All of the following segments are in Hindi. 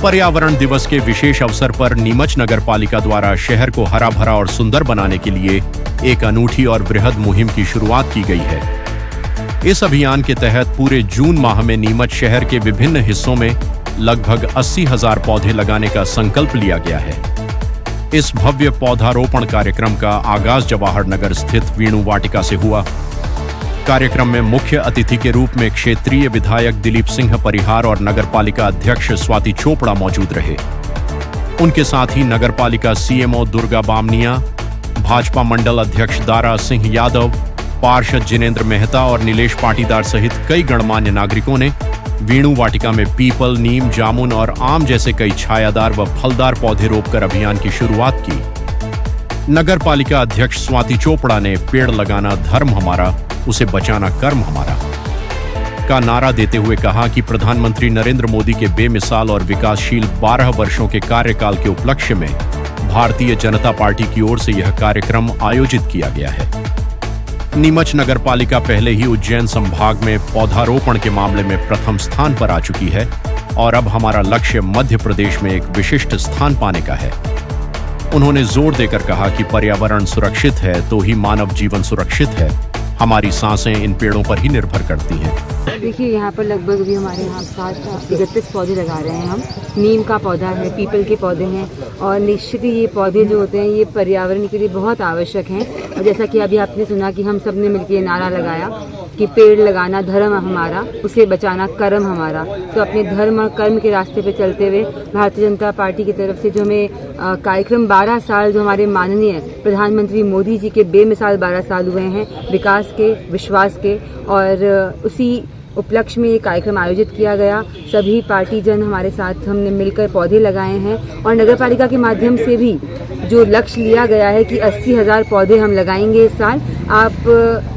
पर्यावरण दिवस के विशेष अवसर पर नीमच नगर पालिका द्वारा शहर को हरा भरा और सुंदर बनाने के लिए एक अनूठी और वृहद मुहिम की शुरुआत की गई है। इस अभियान के तहत पूरे जून माह में नीमच शहर के विभिन्न हिस्सों में लगभग 80,000 पौधे लगाने का संकल्प लिया गया है। इस भव्य पौधारोपण कार्यक्रम का आगाज जवाहर नगर स्थित वीणु वाटिका से हुआ। कार्यक्रम में मुख्य अतिथि के रूप में क्षेत्रीय विधायक दिलीप सिंह परिहार और नगरपालिका अध्यक्ष स्वाति चोपड़ा मौजूद रहे। उनके साथ ही नगरपालिका सीएमओ दुर्गा बामनिया, भाजपा मंडल अध्यक्ष दारा सिंह यादव, पार्षद जिनेंद्र मेहता और नीलेश पाटीदार सहित कई गणमान्य नागरिकों ने वीणु वाटिका में पीपल, नीम, जामुन और आम जैसे कई छायादार व फलदार पौधे रोपकर अभियान की शुरुआत की। नगरपालिका अध्यक्ष स्वाति चोपड़ा ने पेड़ लगाना धर्म हमारा, उसे बचाना कर्म हमारा का नारा देते हुए कहा कि प्रधानमंत्री नरेंद्र मोदी के बेमिसाल और विकासशील 12 वर्षों के कार्यकाल के उपलक्ष्य में भारतीय जनता पार्टी की ओर से यह कार्यक्रम आयोजित किया गया है। नीमच नगरपालिका पहले ही उज्जैन संभाग में पौधारोपण के मामले में प्रथम स्थान पर आ चुकी है और अब हमारा लक्ष्य मध्य प्रदेश में एक विशिष्ट स्थान पाने का है। उन्होंने जोर देकर कहा कि पर्यावरण सुरक्षित है तो ही मानव जीवन सुरक्षित है। हमारी सांसें इन पेड़ों पर ही निर्भर करती हैं। देखिए, यहाँ पर लगभग भी हमारे यहाँ 31 पौधे लगा रहे हैं हम। नीम का पौधा है, पीपल के पौधे हैं और निश्चित ही ये पौधे जो होते हैं ये पर्यावरण के लिए बहुत आवश्यक हैं। और जैसा कि अभी आपने सुना कि हम सब ने मिलकर ये नारा लगाया कि पेड़ लगाना धर्म हमारा, उसे बचाना कर्म हमारा। तो अपने धर्म और कर्म के रास्ते पे चलते हुए भारतीय जनता पार्टी की तरफ से जो हमें कार्यक्रम 12 साल जो हमारे माननीय प्रधानमंत्री मोदी जी के बेमिसाल 12 साल हुए हैं विकास के, विश्वास के, और उसी उपलक्ष्य में ये कार्यक्रम आयोजित किया गया। सभी पार्टी जन हमारे साथ हमने मिलकर पौधे लगाए हैं और नगर पालिका के माध्यम से भी जो लक्ष्य लिया गया है कि 80,000 पौधे हम लगाएंगे इस साल। आप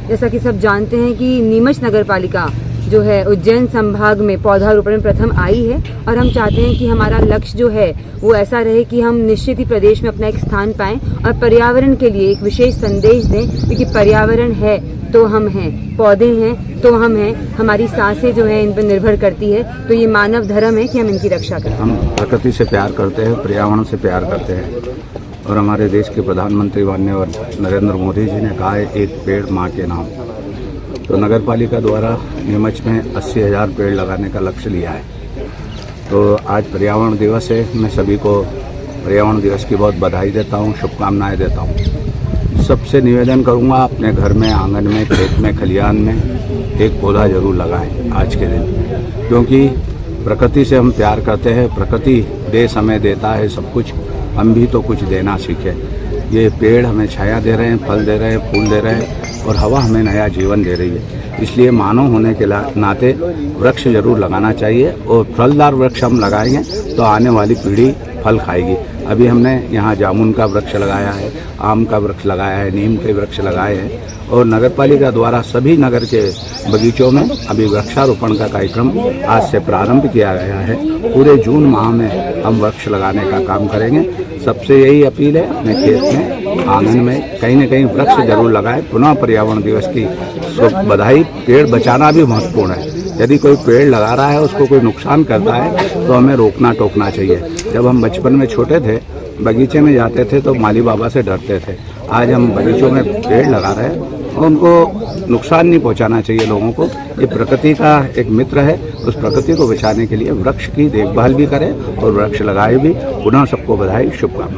जैसा कि सब जानते हैं कि नीमच नगर पालिका जो है उज्जैन संभाग में पौधारोपण में प्रथम आई है और हम चाहते हैं कि हमारा लक्ष्य जो है वो ऐसा रहे कि हम निश्चित ही प्रदेश में अपना एक स्थान पाएं और पर्यावरण के लिए एक विशेष संदेश दें, क्योंकि पर्यावरण है तो हम हैं, पौधे हैं तो हम हैं, हमारी सांसें जो है इन पर निर्भर करती है। तो ये मानव धर्म है कि हम इनकी रक्षा करें। हम प्रकृति से प्यार करते हैं, पर्यावरण से प्यार करते हैं और हमारे देश के प्रधानमंत्री माननीय नरेंद्र मोदी जी ने कहा है एक पेड़ माँ के नाम। तो नगर पालिका द्वारा नीमच में 80,000 पेड़ लगाने का लक्ष्य लिया है। तो आज पर्यावरण दिवस है, मैं सभी को पर्यावरण दिवस की बहुत बधाई देता हूँ, शुभकामनाएं देता हूँ। सबसे निवेदन करूँगा अपने घर में, आंगन में, खेत में, खलिहान में एक पौधा जरूर लगाएं आज के दिन, क्योंकि प्रकृति से हम प्यार करते हैं। प्रकृति देश हमें देता है सब कुछ, हम भी तो कुछ देना सीखें। ये पेड़ हमें छाया दे रहे हैं, फल दे रहे हैं, फूल दे रहे हैं और हवा हमें नया जीवन दे रही है। इसलिए मानव होने के नाते वृक्ष जरूर लगाना चाहिए और फलदार वृक्ष हम लगाएंगे तो आने वाली पीढ़ी फल खाएगी। अभी हमने यहाँ जामुन का वृक्ष लगाया है, आम का वृक्ष लगाया है, नीम के वृक्ष लगाए हैं और नगरपालिका द्वारा सभी नगर के बगीचों में अभी वृक्षारोपण का कार्यक्रम आज से प्रारंभ किया गया है। पूरे जून माह में हम वृक्ष लगाने का काम करेंगे। सबसे यही अपील है, अपने खेत में, आंगन में कहीं न कहीं वृक्ष जरूर लगाएं। पुनः पर्यावरण दिवस की बधाई। पेड़ बचाना भी महत्वपूर्ण है। यदि कोई पेड़ लगा रहा है, उसको कोई नुकसान करता है तो हमें रोकना टोकना चाहिए। जब हम बचपन में छोटे थे, बगीचे में जाते थे तो माली बाबा से डरते थे। आज हम बगीचों में पेड़ लगा रहे हैं और उनको नुकसान नहीं पहुंचाना चाहिए लोगों को। ये प्रकृति का एक मित्र है, उस प्रकृति को बचाने के लिए वृक्ष की देखभाल भी करें और वृक्ष लगाए भी। पुनः सबको बधाई, शुभकामनाएं।